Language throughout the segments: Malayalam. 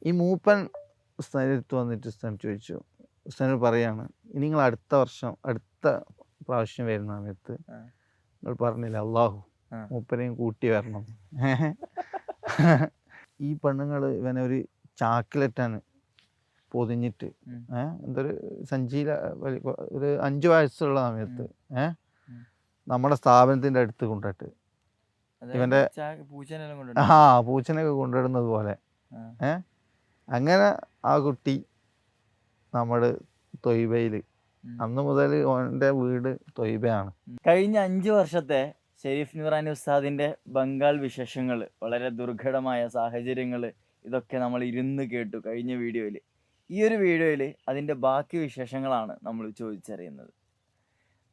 ഈ മൂപ്പൻ ഉസ്താദിനടുത്ത് വന്നിട്ട് ഉസ്താദ് ചോദിച്ചു, ഉസ്താദിനോട് പറയാണ്, ഇനി നിങ്ങൾ അടുത്ത പ്രാവശ്യം വരുന്ന സമയത്ത് നിങ്ങൾ പറഞ്ഞില്ല അള്ളാഹു മൂപ്പനെയും കൂട്ടി വരണം. ഈ പെണ്ണുങ്ങൾ ഇവനെ ഒരു ചാക്കിലിട്ടാണ് പൊതിഞ്ഞിട്ട് എന്തൊരു സഞ്ചിയില ഒരു 5 വയസ്സുള്ള സമയത്ത് നമ്മുടെ സ്ഥാപനത്തിൻ്റെ അടുത്ത് കൊണ്ടിട്ട് ഇവൻ്റെ പൂച്ചനൊക്കെ കൊണ്ടിടുന്നത് പോലെ അങ്ങനെ ആ കുട്ടി നമ്മുടെ തൊയ്ബയിൽ അന്ന് മുതൽ ഓൻ്റെ വീട് തൊയ്ബയാണ്. കഴിഞ്ഞ 5 വർഷത്തെ ഷെരീഫ് നൂറാനി ഉസ്താദിന്റെ ബംഗാൾ വിശേഷങ്ങൾ, വളരെ ദുർഘടമായ സാഹചര്യങ്ങൾ, ഇതൊക്കെ നമ്മൾ ഇരുന്ന് കേട്ടു കഴിഞ്ഞ വീഡിയോയിൽ. ഈ ഒരു വീഡിയോയിൽ അതിൻ്റെ ബാക്കി വിശേഷങ്ങളാണ് നമ്മൾ ചോദിച്ചറിയുന്നത്.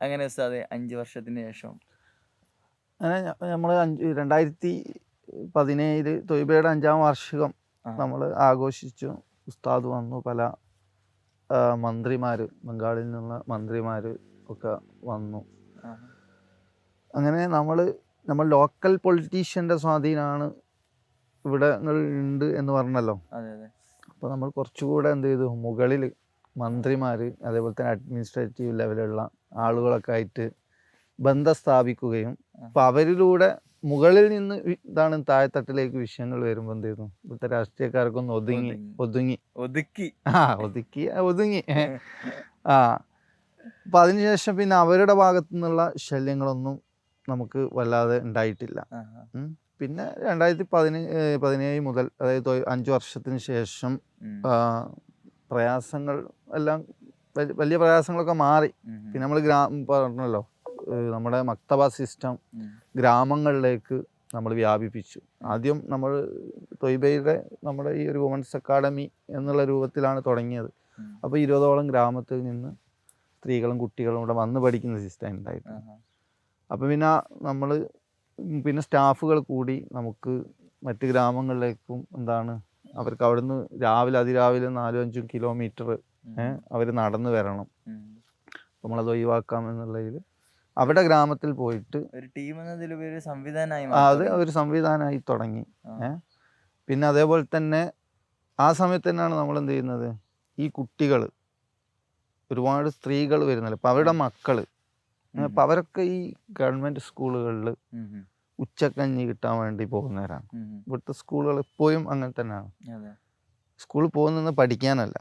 അങ്ങനെ ഉസ്താദെ 5 വർഷത്തിന് ശേഷം അങ്ങനെ നമ്മൾ 2017 തൊയ്ബയുടെ 5ാം വാർഷികം നമ്മൾ ആഘോഷിച്ചു. ഉസ്താദ് വന്നു, പല മന്ത്രിമാർ, ബംഗാളിൽ നിന്നുള്ള മന്ത്രിമാർ ഒക്കെ വന്നു. അങ്ങനെ നമ്മൾ ലോക്കൽ പൊളിറ്റീഷ്യൻ്റെ സ്വാധീനമാണ് ഇവിടെ ഉണ്ട് എന്ന് പറഞ്ഞല്ലോ. അപ്പോൾ നമ്മൾ കുറച്ചുകൂടെ എന്ത് ചെയ്തു, മുകളിൽ മന്ത്രിമാർ അതേപോലെ തന്നെ അഡ്മിനിസ്ട്രേറ്റീവ് ലെവലുള്ള ആളുകളൊക്കെ ആയിട്ട് ബന്ധം സ്ഥാപിക്കുകയും അപ്പോൾ അവരിലൂടെ മുകളിൽ നിന്ന് ഇതാണ് താഴെത്തട്ടിലേക്ക് വിഷയങ്ങൾ വരുമ്പോൾ എന്ത് ചെയ്യുന്നു, ഇവിടുത്തെ രാഷ്ട്രീയക്കാർക്കൊന്ന് ഒതുങ്ങി. അപ്പം അതിനുശേഷം പിന്നെ അവരുടെ ഭാഗത്തു നിന്നുള്ള ശല്യങ്ങളൊന്നും നമുക്ക് വല്ലാതെ ഉണ്ടായിട്ടില്ല. പിന്നെ 2017 മുതൽ, അതായത് 5 വർഷത്തിന് ശേഷം പ്രയാസങ്ങൾ എല്ലാം, വലിയ പ്രയാസങ്ങളൊക്കെ മാറി. പിന്നെ നമ്മൾ പറഞ്ഞല്ലോ, നമ്മുടെ മക്തബ സിസ്റ്റം ഗ്രാമങ്ങളിലേക്ക് നമ്മൾ വ്യാപിപ്പിച്ചു. ആദ്യം നമ്മൾ തൊയ്ബയുടെ നമ്മുടെ ഈ ഒരു വുമൻസ് അക്കാഡമി എന്നുള്ള രൂപത്തിലാണ് തുടങ്ങിയത്. അപ്പോൾ 20ഓളം ഗ്രാമത്തിൽ നിന്ന് സ്ത്രീകളും കുട്ടികളും ഇവിടെ വന്ന് പഠിക്കുന്ന സിസ്റ്റം ഉണ്ടായിരുന്നു. അപ്പോൾ പിന്നെ സ്റ്റാഫുകൾ കൂടി നമുക്ക് മറ്റ് ഗ്രാമങ്ങളിലേക്കും അവർക്ക് അവിടുന്ന് അതിരാവിലെ 4-5 കിലോമീറ്റർ അവർ നടന്നു വരണം. നമ്മളത് ഒഴിവാക്കാം എന്നുള്ളതിൽ അവിടെ ഗ്രാമത്തിൽ പോയിട്ട് ഒരു സംവിധാനമായി തുടങ്ങി. പിന്നെ അതേപോലെ തന്നെ ആ സമയത്ത് തന്നെയാണ് നമ്മൾ എന്ത് ചെയ്യുന്നത്, ഈ കുട്ടികൾ ഒരുപാട് സ്ത്രീകൾ വരുന്നല്ലോ, അപ്പോൾ അവരുടെ മക്കൾ, അപ്പം അവരൊക്കെ ഈ ഗവൺമെൻറ് സ്കൂളുകളിൽ ഉച്ചക്കഞ്ഞി കിട്ടാൻ വേണ്ടി പോകുന്നവരാണ്. ഇവിടുത്തെ സ്കൂളുകൾ ഇപ്പോഴും അങ്ങനെ തന്നെയാണ്. സ്കൂളിൽ പോകുന്നത് പഠിക്കാനല്ല,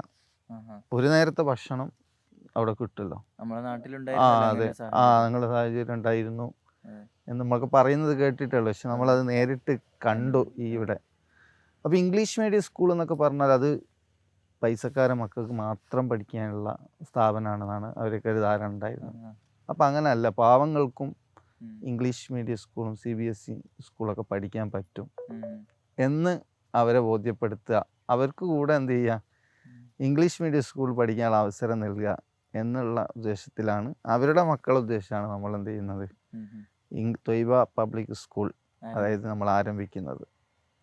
ഒരു നേരത്തെ ഭക്ഷണം അവിടെ കിട്ടുമല്ലോ. അതെ, നിങ്ങളുടെ സാഹചര്യം ഉണ്ടായിരുന്നു എന്ന് നമ്മളൊക്കെ പറയുന്നത് കേട്ടിട്ടുള്ളൂ, പക്ഷെ നമ്മളത് നേരിട്ട് കണ്ടു ഇവിടെ. അപ്പോൾ ഇംഗ്ലീഷ് മീഡിയം സ്കൂൾ എന്നൊക്കെ പറഞ്ഞാൽ അത് പൈസക്കാരെ മക്കൾക്ക് മാത്രം പഠിക്കാനുള്ള സ്ഥാപനമാണെന്നാണ് അവരൊക്കെ ഒരു ധാരണ ഉണ്ടായിരുന്നത്. അപ്പം അങ്ങനെയല്ല, പാവങ്ങൾക്കും ഇംഗ്ലീഷ് മീഡിയം സ്കൂളും CBSE സ്കൂളൊക്കെ പഠിക്കാൻ പറ്റും എന്ന് അവരെ ബോധ്യപ്പെടുത്തുക. അവർക്ക് കൂടെ എന്ത് ചെയ്യുക, ഇംഗ്ലീഷ് മീഡിയം സ്കൂൾ പഠിക്കാനുള്ള അവസരം നൽകുക എന്നുള്ള ഉദ്ദേശത്തിലാണ്, അവരുടെ മക്കളുടെ ഉദ്ദേശമാണ് നമ്മൾ എന്ത് ചെയ്യുന്നത്, തൊയ്ബ പബ്ലിക് സ്കൂൾ അതായത് നമ്മൾ ആരംഭിക്കുന്നത്.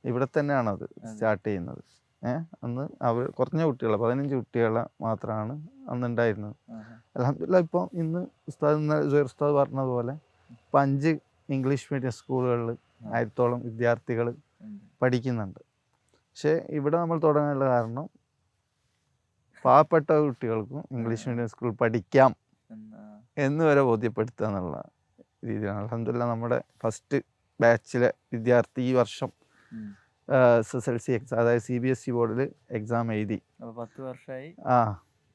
ഇവിടെ തന്നെയാണ് അത് സ്റ്റാർട്ട് ചെയ്യുന്നത്. അന്ന് കുറഞ്ഞ കുട്ടികളെ 15 കുട്ടികളെ മാത്രമാണ് അന്നുണ്ടായിരുന്നത്. അൽഹംദുലില്ലാഹ് ഇപ്പോൾ ഇന്ന് സുഹൈർ ഉസ്താദ് പറഞ്ഞതുപോലെ 5 ഇംഗ്ലീഷ് മീഡിയം സ്കൂളുകളിൽ 1000ഓളം വിദ്യാർത്ഥികൾ പഠിക്കുന്നുണ്ട്. പക്ഷേ ഇവിടെ നമ്മൾ തുടങ്ങാനുള്ള കാരണം പാവപ്പെട്ട കുട്ടികൾക്കും ഇംഗ്ലീഷ് മീഡിയം സ്കൂൾ പഠിക്കാം എന്ന് വരെ ബോധ്യപ്പെടുത്തുക എന്നുള്ള രീതിയിലാണ്. അൽഹംദുലില്ലാഹ് നമ്മുടെ ഫസ്റ്റ് ബാച്ചിലെ വിദ്യാർത്ഥി ഈ വർഷം SSLC എക്സാം, അതായത് CBSE ബോർഡിൽ എക്സാം എഴുതി. 10 വർഷമായി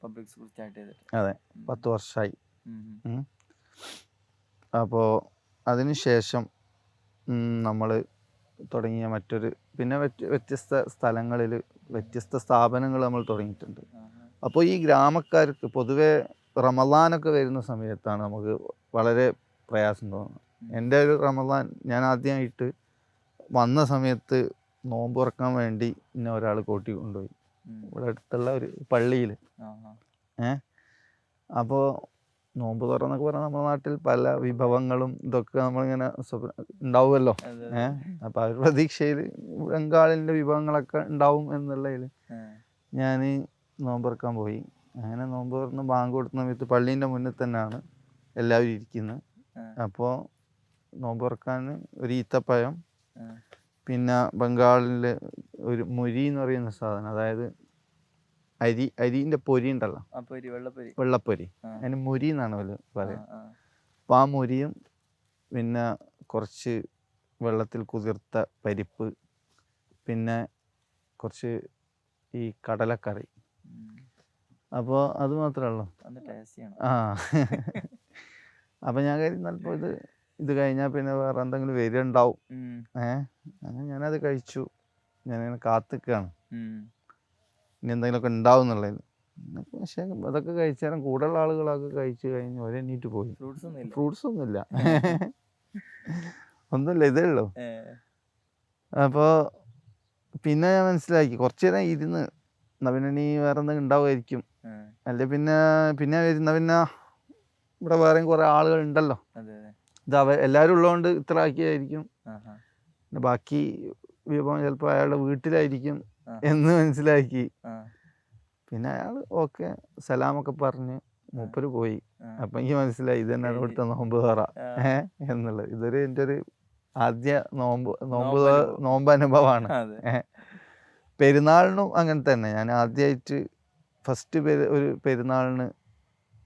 പബ്ലിക് സ്കൂൾ സ്റ്റാർട്ട് ചെയ്തിട്ട്. അതെ, 10 വർഷമായി. അപ്പോൾ അതിനുശേഷം നമ്മൾ തുടങ്ങിയ പിന്നെ വ്യത്യസ്ത സ്ഥലങ്ങളിൽ വ്യത്യസ്ത സ്ഥാപനങ്ങൾ നമ്മൾ തുടങ്ങിയിട്ടുണ്ട്. അപ്പോൾ ഈ ഗ്രാമക്കാർക്ക് പൊതുവെ റമദാനൊക്കെ വരുന്ന സമയത്താണ് നമുക്ക് വളരെ പ്രയാസം തോന്നുന്നത്. എൻ്റെ ഒരു റമദാൻ ഞാൻ ആദ്യമായിട്ട് വന്ന സമയത്ത് നോമ്പ് തുറക്കാൻ വേണ്ടി എന്നെ ഒരാൾ കൂട്ടി കൊണ്ടുപോയി ഇവിടെ അടുത്തുള്ള ഒരു പള്ളിയിൽ. അപ്പോൾ നോമ്പ് തുറന്നൊക്കെ പറഞ്ഞാൽ നമ്മുടെ നാട്ടിൽ പല വിഭവങ്ങളും ഇതൊക്കെ നമ്മളിങ്ങനെ ഉണ്ടാവുമല്ലോ. അപ്പോൾ ആ ഒരു പ്രതീക്ഷയിൽ ബംഗാളിൻ്റെ വിഭവങ്ങളൊക്കെ ഉണ്ടാവും എന്നുള്ളതിൽ ഞാൻ നോമ്പ് തുറക്കാൻ പോയി. അങ്ങനെ നോമ്പ് തുറന്ന് ബാങ്ക് കൊടുക്കുന്ന സമയത്ത് പള്ളീൻ്റെ മുന്നിൽ തന്നെയാണ് എല്ലാവരും ഇരിക്കുന്നത്. അപ്പോൾ നോമ്പ് തുറക്കാൻ ഒരു ഈത്തപ്പഴം പിന്നെ ബംഗാളിൽ ഒരു മുരി എന്ന് പറയുന്ന സാധനം, അതായത് അരിൻ്റെ പൊരി ഉണ്ടല്ലോ, വെള്ളപ്പൊരി, അതിന് മുരി എന്നാണ് അവർ പറയുക. അപ്പോൾ ആ മുരിയും പിന്നെ കുറച്ച് വെള്ളത്തിൽ കുതിർത്ത പരിപ്പ്, പിന്നെ കുറച്ച് ഈ കടലക്കറി. അപ്പോൾ അത് മാത്രമേ ഉള്ളൂ. ആ അപ്പം ഞാൻ കരുതി ചിലപ്പോൾ ഇത് കഴിഞ്ഞാൽ പിന്നെ വേറെ എന്തെങ്കിലും വരുന്നുണ്ടാവും. അങ്ങനെ ഞാനത് കഴിച്ചു. ഞാനിങ്ങനെ കാത്തിക്കുകയാണ് ഇനി എന്തെങ്കിലുമൊക്കെ ഉണ്ടാവും എന്നുള്ളതിൽ. പക്ഷേ അതൊക്കെ കഴിച്ചാലും കൂടുതലുള്ള ആളുകളൊക്കെ കഴിച്ചു കഴിഞ്ഞ് എണീറ്റ് പോയി. ഫ്രൂട്ട്സ് ഒന്നുമില്ല, ഒന്നുമില്ല, ഇതേ ഉള്ളൂ. അപ്പോൾ പിന്നെ ഞാൻ മനസ്സിലാക്കി, കുറച്ച് നേരം ഇരുന്ന് എന്നാൽ പിന്നെ നീ വേറെ എന്തെങ്കിലും ഉണ്ടാവുമായിരിക്കും, അല്ലെ പിന്നെ വരുന്ന പിന്നെ ഇവിടെ വേറെയും കുറേ ആളുകൾ ഉണ്ടല്ലോ, ഇത് എല്ലാവരും ഉള്ളതുകൊണ്ട് ഇത്ര ആക്കിയായിരിക്കും, പിന്നെ ബാക്കി വിഭവം ചിലപ്പോൾ അയാളുടെ വീട്ടിലായിരിക്കും എന്ന് മനസ്സിലാക്കി. പിന്നെ അയാൾ ഓക്കെ സലാമൊക്കെ പറഞ്ഞ് മൂപ്പര് പോയി. അപ്പം എനിക്ക് മനസ്സിലായി ഇത് തന്നെയാണ് ഇവിടുത്തെ നോമ്പ് തുറ എന്നുള്ളത്. എൻ്റെ ഒരു ആദ്യ നോമ്പ് അനുഭവമാണ്. പെരുന്നാളിനും അങ്ങനെ തന്നെ. ഞാൻ ആദ്യമായിട്ട് ഫസ്റ്റ് ഒരു പെരുന്നാളിന്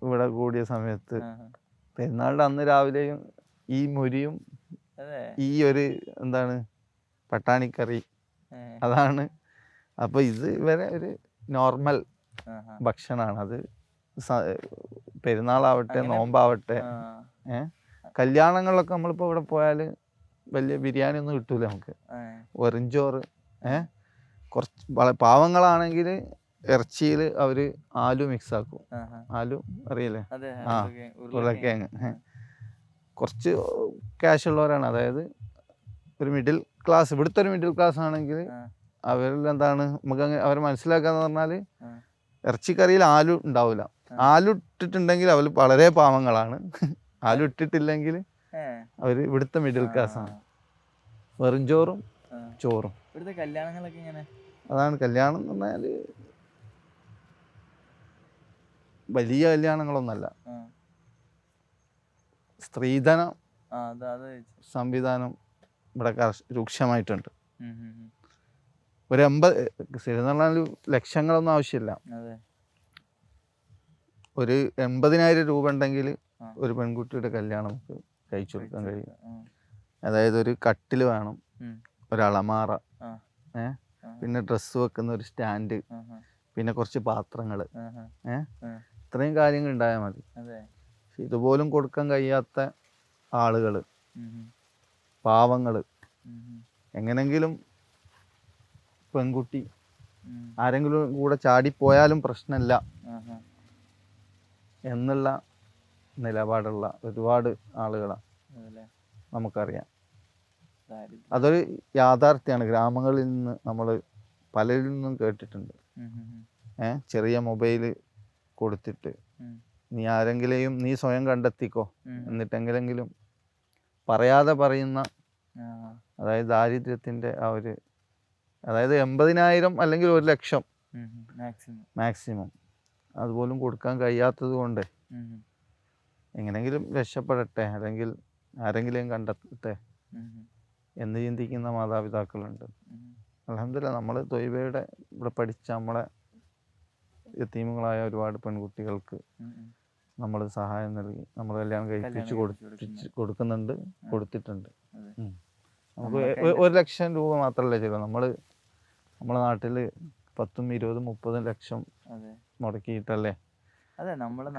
ഇവിടെ കൂടിയ സമയത്ത്, പെരുന്നാളിൻ്റെ അന്ന് രാവിലെയും ഈ മുരിയും ഈ ഒരു എന്താണ് പട്ടാണിക്കറി അതാണ്. അപ്പോൾ ഇത് വരെ ഒരു നോർമൽ ഭക്ഷണമാണ്. അത് പെരുന്നാളാവട്ടെ നോമ്പാവട്ടെ കല്യാണങ്ങളിലൊക്കെ നമ്മളിപ്പോൾ ഇവിടെ പോയാൽ വലിയ ബിരിയാണി ഒന്നും കിട്ടൂല നമുക്ക്. വെറുംചോറ്, കുറച്ച് പാവങ്ങളാണെങ്കിൽ ഇറച്ചിയിൽ അവർ ആലു മിക്സ് ആക്കും. ആലു അറിയില്ലേ? ഉരുളക്കിഴങ്ങ്. കുറച്ച് ക്യാഷ് ഉള്ളവരാണ്, അതായത് ഒരു മിഡിൽ ക്ലാസ്, ഇവിടുത്തെ ഒരു മിഡിൽ ക്ലാസ് ആണെങ്കിൽ അവരിൽ എന്താണ് നമുക്ക് അവർ മനസ്സിലാക്കാന്ന് പറഞ്ഞാൽ ഇറച്ചിക്കറിയിൽ ആലു ഉണ്ടാവില്ല. ആലു ഇട്ടിട്ടുണ്ടെങ്കിൽ അവർ വളരെ പാവങ്ങളാണ്. ആലു ഇട്ടിട്ടില്ലെങ്കിൽ അവർ ഇവിടുത്തെ മിഡിൽ ക്ലാസ് ആണ്. വെറും ചോറും ചോറും. അതാണ് കല്യാണം എന്ന് പറഞ്ഞാൽ വലിയ കല്യാണങ്ങളൊന്നല്ല. സ്ത്രീധന സംവിധാനം ഇവിടെ രൂക്ഷമായിട്ടുണ്ട്. ഒരു 80 ലക്ഷങ്ങളൊന്നും ആവശ്യമില്ല. ഒരു 80,000 രൂപ ഉണ്ടെങ്കിൽ ഒരു പെൺകുട്ടിയുടെ കല്യാണം നമുക്ക് കഴിച്ചു കൊടുക്കാൻ കഴിയും. അതായത് ഒരു കട്ടിൽ വേണം, ഒരു അളമാറ, പിന്നെ ഡ്രസ്സ് വെക്കുന്ന ഒരു സ്റ്റാൻഡ്, പിന്നെ കുറച്ച് പാത്രങ്ങൾ, ഇത്രയും കാര്യങ്ങൾ ഉണ്ടായാൽ മതി. ഇതുപോലും കൊടുക്കാൻ കഴിയാത്ത ആളുകൾ, പാവങ്ങൾ, എങ്ങനെങ്കിലും പെൺകുട്ടി ആരെങ്കിലും കൂടെ ചാടിപ്പോയാലും പ്രശ്നമില്ല എന്നുള്ള നിലപാടുള്ള ഒരുപാട് ആളുകളാണ് നമുക്കറിയാം. അതൊരു യാഥാർത്ഥ്യമാണ്. ഗ്രാമങ്ങളിൽ നിന്ന് നമ്മൾ പലരിൽ നിന്നും കേട്ടിട്ടുണ്ട്. ചെറിയ മൊബൈൽ കൊടുത്തിട്ട് നീ സ്വയം കണ്ടെത്തിക്കോ, എന്നിട്ടെങ്കിലെങ്കിലും പറയാതെ പറയുന്ന, അതായത് ദാരിദ്ര്യത്തിൻ്റെ ആ ഒരു, അതായത് 80,000 അല്ലെങ്കിൽ 1,00,000 മാക്സിമം അതുപോലും കൊടുക്കാൻ കഴിയാത്തത് കൊണ്ട് എങ്ങനെങ്കിലും രക്ഷപ്പെടട്ടെ, അല്ലെങ്കിൽ ആരെങ്കിലും കണ്ടെത്തട്ടെ എന്ന് ചിന്തിക്കുന്ന മാതാപിതാക്കളുണ്ട്. അൽഹംദുലില്ലാഹ് നമ്മൾ ത്വയ്ബയുടെ ഇവിടെ പഠിച്ച നമ്മളെ യതീമുകളായ ഒരുപാട് പെൺകുട്ടികൾക്ക് നമ്മൾ സഹായം നൽകി, നമ്മൾ കല്യാണം കഴിപ്പിച്ച് കൊടുക്കുന്നുണ്ട്, കൊടുത്തിട്ടുണ്ട്. നമുക്ക് 1,00,000 രൂപ മാത്രമല്ല ചിലവ്. നമ്മളെ നാട്ടിൽ 10, 20, 30 ലക്ഷം മുടക്കിയിട്ടല്ലേ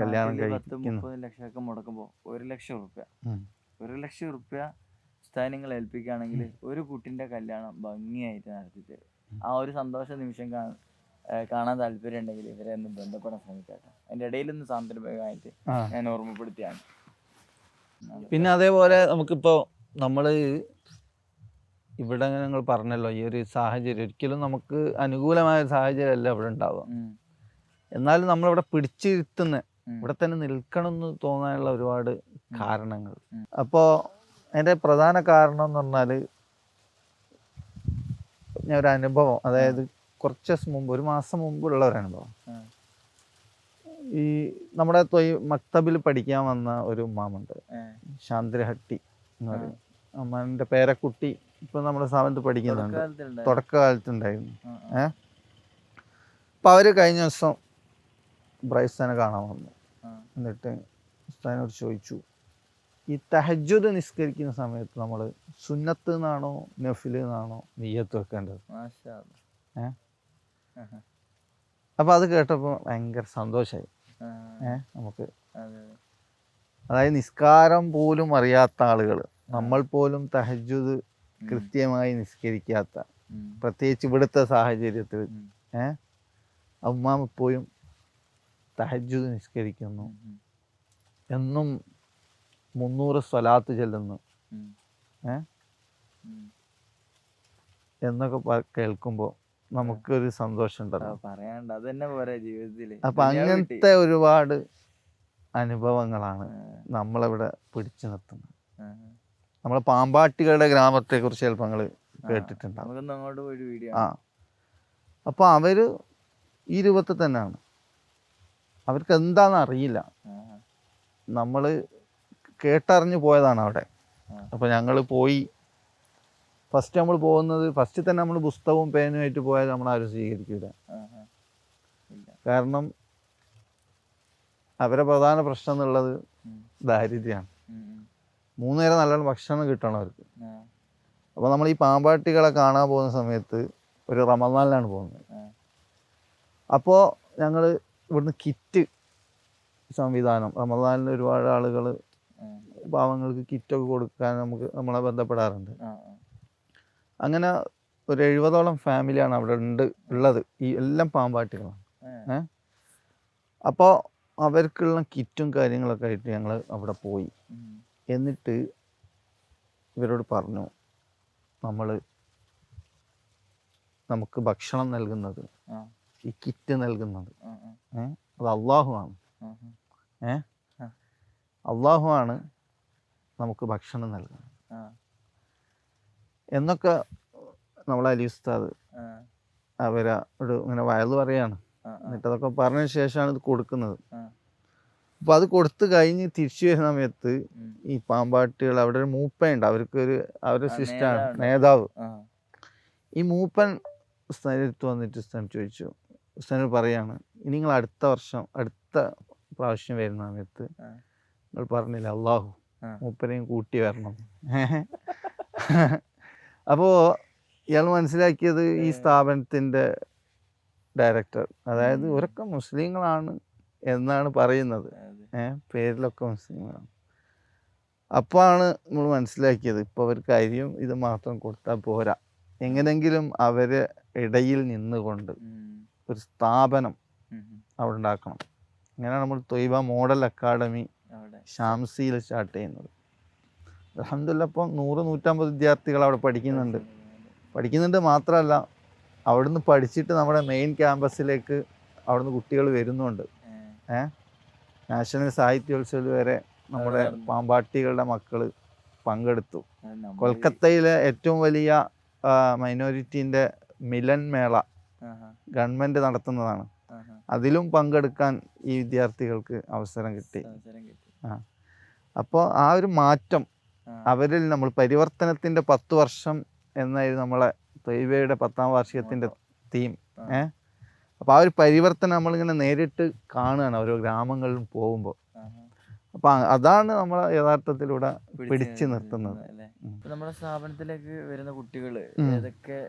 കല്യാണം കഴിക്കുന്നു. 30 ലക്ഷമൊക്കെ മുടക്കുമ്പോൾ 1,00,000 റുപ്യ സ്ഥാനങ്ങൾ ഏൽപ്പിക്കുകയാണെങ്കിൽ ഒരു കുട്ടിന്റെ കല്യാണം ഭംഗിയായിട്ട് നടത്തി തരും. ആ ഒരു സന്തോഷ നിമിഷം കാണാൻ താല്പര്യം ഉണ്ടെങ്കിൽ ഇവരെ ഒന്ന് ബന്ധപ്പെടാൻ ശ്രമിക്കട്ടെ. അതിന്റെ ഇടയിലൊന്ന് സാന്ദർഭികമായിട്ട് ഞാൻ ഓർമ്മപ്പെടുത്തിയാണ്. പിന്നെ അതേപോലെ നമുക്കിപ്പോൾ നമ്മൾ ഇവിടെ നിങ്ങൾ പറഞ്ഞല്ലോ, ഈ ഒരു സാഹചര്യം ഒരിക്കലും നമുക്ക് അനുകൂലമായ ഒരു സാഹചര്യമല്ല ഇവിടെ ഉണ്ടാവുക. എന്നാലും നമ്മളിവിടെ പിടിച്ചിരുത്തുന്ന, ഇവിടെ തന്നെ നിൽക്കണം എന്ന് തോന്നാനുള്ള ഒരുപാട് കാരണങ്ങൾ. അപ്പോൾ അതിൻ്റെ പ്രധാന കാരണം എന്ന് പറഞ്ഞാൽ ഞാൻ ഒരു അനുഭവം, അതായത് കുറച്ച് ദിവസം മുമ്പ്, ഒരു മാസം മുമ്പുള്ള ഒരു അനുഭവം. ഈ നമ്മുടെ മക്തബിൽ പഠിക്കാൻ വന്ന ഒരു ഉമ്മാമുണ്ട്, ശാന്തിരഹട്ടി എന്ന് പറയും. അമ്മാൻ്റെ പേരക്കുട്ടി ഇപ്പം നമ്മുടെ സ്ഥാപനത്തിൽ പഠിക്കുന്നുണ്ട്, തുടക്കകാലത്തുണ്ടായിരുന്നു. തുടക്കകാലത്തുണ്ടായിരുന്നു. ആ, ആ, അപ്പം അവർ കഴിഞ്ഞ ദിവസം ബ്രൈസ്താനെ കാണാൻ വന്നു. ആ, എന്നിട്ട് ഉസ്താദിനോട് ചോദിച്ചു, ഈ തഹജ്ജുദ് നിസ്കരിക്കുന്ന സമയത്ത് നമ്മൾ സുന്നത്ത് നിന്നാണോ നഫിൽ നിന്നാണോ നിയ്യത്ത് വെക്കേണ്ടത്? മാഷാ അല്ലാ. ഏ ആഹാ. അപ്പോൾ അത് കേട്ടപ്പോൾ ഭയങ്കര സന്തോഷമായി. ആ, നമുക്ക് അതെ, അതെ. അതായത് നിസ്കാരം പോലും അറിയാത്ത ആളുകൾ, നമ്മൾ പോലും തഹജ്ജുദ് ഉം, കൃത്യമായി നിസ്കരിക്കാത്ത, ഉം, പ്രത്യേകിച്ച് ഇവിടുത്തെ സാഹചര്യത്തിൽ ഉം, ഉമ്മാം എപ്പോഴും തഹജ്ജുദ് നിസ്കരിക്കുന്നു, ഉം, എന്നും 300 സ്വലാത്ത് ചെല്ലുന്നു ഉം, ഏ ഉം. എന്നൊക്കെ കേൾക്കുമ്പോൾ നമുക്കൊരു സന്തോഷം ആ, ഉണ്ടല്ലോ. പറയാണ്ട് അത് തന്നെ പോരാ ജീവിതത്തില്. അപ്പം ദുനിയാവ് കിട്ടി. അങ്ങനത്തെ ഒരുപാട് അനുഭവങ്ങളാണ് ആ, നമ്മളിവിടെ പിടിച്ചു നിർത്തുന്നത്. ആ, നമ്മളെ പാമ്പാട്ടികളുടെ ഗ്രാമത്തെക്കുറിച്ച് ചിലപ്പോൾ നിങ്ങൾ ആ. കേട്ടിട്ടുണ്ടാവും. നമുക്കൊന്ന് അങ്ങോട്ട് പോയി വീഡിയോ ആ, അപ്പോൾ അവർ ഈ രൂപത്തിൽ തന്നെയാണ്. അവർക്ക് എന്താണെന്ന് അറിയില്ല. നമ്മൾ കേട്ടറിഞ്ഞു പോയതാണ് അവിടെ. അപ്പോൾ ഞങ്ങൾ പോയി ഫസ്റ്റ് നമ്മൾ പോകുന്നത്, ഫസ്റ്റ് തന്നെ നമ്മൾ പുസ്തകവും പേനുമായിട്ട് പോയാൽ നമ്മളാരും സ്വീകരിക്കില്ല. കാരണം അവരെ പ്രധാന പ്രശ്നം എന്നുള്ളത് ദാരിദ്ര്യമാണ്. 3 നേരം നല്ലോണം ഭക്ഷണം കിട്ടണം അവർക്ക്. അപ്പോൾ നമ്മൾ ഈ പാമ്പാട്ടികളെ കാണാൻ പോകുന്ന സമയത്ത് ഒരു റമദാനിലാണ് പോകുന്നത്. അപ്പോൾ ഞങ്ങൾ ഇവിടുന്ന് കിറ്റ് സംവിധാനം, റമദാനിൽ ഒരുപാട് ആളുകൾ പാവങ്ങൾക്ക് കിറ്റൊക്കെ കൊടുക്കാൻ നമ്മളെ ബന്ധപ്പെടാറുണ്ട്. അങ്ങനെ ഒരു 70ഓളം ഫാമിലിയാണ് അവിടെ ഉള്ളത്. ഈ എല്ലാം പാമ്പാട്ടികളാണ്. അപ്പോൾ അവർക്കുള്ള കിറ്റും കാര്യങ്ങളൊക്കെ ആയിട്ട് ഞങ്ങൾ അവിടെ പോയി. എന്നിട്ട് ഇവരോട് പറഞ്ഞു, നമുക്ക് ഭക്ഷണം നൽകുന്നത്, ഈ കിറ്റ് നൽകുന്നത് അത് അള്ളാഹുവാണ്. അള്ളാഹുവാണ് നമുക്ക് ഭക്ഷണം നൽകുന്നത് എന്നൊക്കെ നമ്മളെ അലി ഉസ്താദ് അവരോട് ഇങ്ങനെ വയല് പറയാണ്. എന്നിട്ട് അതൊക്കെ പറഞ്ഞ ശേഷമാണ് ഇത് കൊടുക്കുന്നത്. അപ്പോൾ അത് കൊടുത്തു കഴിഞ്ഞ് തിരിച്ചു വരുന്ന സമയത്ത് ഈ പാമ്പാട്ടികൾ, അവിടെ ഒരു മൂപ്പയുണ്ട്, അവരുടെ സിസ്റ്റമാണ് നേതാവ്. ഈ മൂപ്പൻ ഉസ്താദിൻ്റെ അടുത്ത് വന്നിട്ട് ഉസ്താദ് ചോദിച്ചു, ഉസ്താദിനോട് പറയാണ്, ഇനി നിങ്ങൾ അടുത്ത പ്രാവശ്യം വരുന്ന സമയത്ത് നിങ്ങൾ പറഞ്ഞില്ല അള്ളാഹു മൂപ്പനെയും കൂട്ടി വരണം. അപ്പോൾ ഇയാൾ മനസ്സിലാക്കിയത് ഈ സ്ഥാപനത്തിൻ്റെ ഡയറക്ടർ, അതായത് ഇവരൊക്കെ മുസ്ലിങ്ങളാണ് എന്നാണ് പറയുന്നത്, പേരിലൊക്കെ മുസ്ലിങ്ങളാണ്. അപ്പോഴാണ് നമ്മൾ മനസ്സിലാക്കിയത്, ഇപ്പോൾ അവർക്ക് അരിയും ഇത് മാത്രം കൊടുത്താൽ പോരാ, എങ്ങനെങ്കിലും അവരെ ഇടയിൽ നിന്നുകൊണ്ട് ഒരു സ്ഥാപനം അവിടെ ഉണ്ടാക്കണം. അങ്ങനെയാണ് നമ്മൾ ത്വയ്ബ മോഡൽ അക്കാഡമി ഷാംസിയിൽ സ്റ്റാർട്ട് ചെയ്യുന്നത്. അൽഹംദുലില്ലാഹ് ഇപ്പം 100-150 വിദ്യാർത്ഥികൾ അവിടെ പഠിക്കുന്നുണ്ട്. മാത്രമല്ല അവിടുന്ന് പഠിച്ചിട്ട് നമ്മുടെ മെയിൻ ക്യാമ്പസിലേക്ക് അവിടുന്ന് കുട്ടികൾ വരുന്നുണ്ട്. നാഷണൽ സാഹിത്യോത്സവത്തിൽ വരെ നമ്മുടെ പാമ്പാട്ടികളുടെ മക്കൾ പങ്കെടുത്തു. കൊൽക്കത്തയിലെ ഏറ്റവും വലിയ മൈനോറിറ്റീൻ്റെ മിലൻ മേള ഗവൺമെൻറ് നടത്തുന്നതാണ്. അതിലും പങ്കെടുക്കാൻ ഈ വിദ്യാർത്ഥികൾക്ക് അവസരം കിട്ടി. അപ്പോൾ ആ ഒരു മാറ്റം അവരിൽ നമ്മൾ പരിവർത്തനത്തിൻ്റെ 10 വർഷം എന്നായിരുന്നു നമ്മളെ ത്വയ്ബയുടെ 10ാം വാർഷികത്തിൻ്റെ തീം. അപ്പോൾ ആ ഒരു പരിവർത്തനം നമ്മളിങ്ങനെ നേരിട്ട് കാണുകയാണ് ഓരോ ഗ്രാമങ്ങളിലും പോകുമ്പോൾ. അപ്പോൾ അതാണ് നമ്മൾ യഥാർത്ഥത്തിലൂടെ പിടിച്ചു നിർത്തുന്നത്. നമ്മുടെ സ്ഥാപനത്തിലേക്ക് വരുന്ന കുട്ടികൾ ഏതൊക്കെ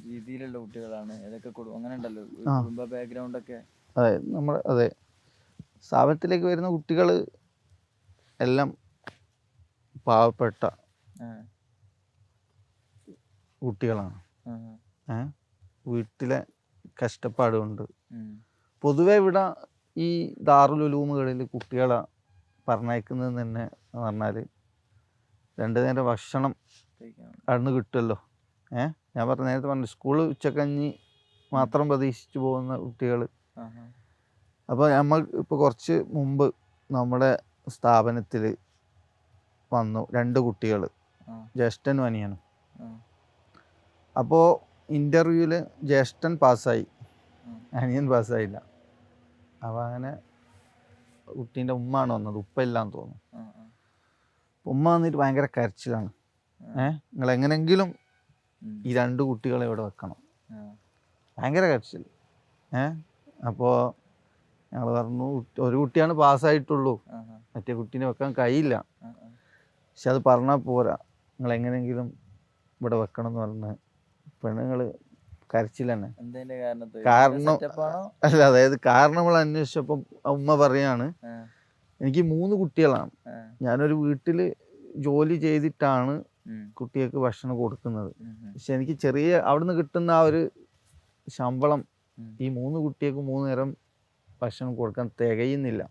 രീതിയിലുള്ള കുട്ടികളാണ്, ഏതൊക്കെ അങ്ങനെ ഉണ്ടല്ലോ കുടുംബ ബാക്ക്ഗ്രൗണ്ട് ഒക്കെ? അതെ, സ്ഥാപനത്തിലേക്ക് വരുന്ന കുട്ടികൾ എല്ലാം പാവപ്പെട്ട കുട്ടികളാണ്. വീട്ടിലെ കഷ്ടപ്പാട് കൊണ്ട് പൊതുവെ ഇവിടെ ഈ ദാറുൽ ഉലൂമുകളിൽ കുട്ടികളെ പറഞ്ഞയക്കുന്നത് തന്നെ എന്ന് പറഞ്ഞാൽ 2 നേരം ഭക്ഷണം അവിടുന്ന് കിട്ടുമല്ലോ. ഞാൻ നേരത്തെ പറഞ്ഞു, സ്കൂൾ ഉച്ചക്കഞ്ഞി മാത്രം പ്രതീക്ഷിച്ച് പോകുന്ന കുട്ടികൾ. അപ്പോൾ നമ്മൾ ഇപ്പോൾ കുറച്ച് മുമ്പ് നമ്മുടെ സ്ഥാപനത്തിൽ വന്നു 2 കുട്ടികൾ, ജ്യേഷ്ഠനും അനിയനും. അപ്പോൾ ഇൻ്റർവ്യൂവിൽ ജ്യേഷ്ഠൻ പാസ്സായി, അനിയൻ പാസ്സായില്ല. അപ്പോൾ അങ്ങനെ കുട്ടീൻ്റെ ഉമ്മയാണ് വന്നത്, ഉപ്പയില്ലാന്ന് തോന്നുന്നു. ഉമ്മ വന്നിട്ട് ഭയങ്കര കരച്ചിലാണ്. നിങ്ങൾ എങ്ങനെങ്കിലും ഈ 2 കുട്ടികളെ ഇവിടെ വെക്കണം. ഭയങ്കര കരച്ചിൽ. അപ്പോൾ ഞങ്ങൾ പറഞ്ഞു ഒരു കുട്ടിയാണ് പാസ്സായിട്ടുള്ളൂ, മറ്റേ കുട്ടീനെ വെക്കാൻ കഴിയില്ല. പക്ഷെ അത് പറഞ്ഞാൽ പോരാ, നിങ്ങൾ എങ്ങനെയെങ്കിലും ഇവിടെ വെക്കണം എന്ന് പറഞ്ഞ് പെണ്ണുങ്ങൾ കരച്ചിൽ തന്നെ. കാരണം അല്ല, അതായത് കാരണം നമ്മൾ അന്വേഷിച്ചപ്പോൾ ഉമ്മ പറയാണ്, എനിക്ക് 3 കുട്ടികളാണ്, ഞാനൊരു വീട്ടിൽ ജോലി ചെയ്തിട്ടാണ് കുട്ടികൾക്ക് ഭക്ഷണം കൊടുക്കുന്നത്. പക്ഷെ എനിക്ക് ചെറിയ അവിടുന്ന് കിട്ടുന്ന ആ ഒരു ശമ്പളം ഈ 3 കുട്ടികൾക്ക് 3 നേരം ഭക്ഷണം കൊടുക്കാൻ തികയുന്നില്ല.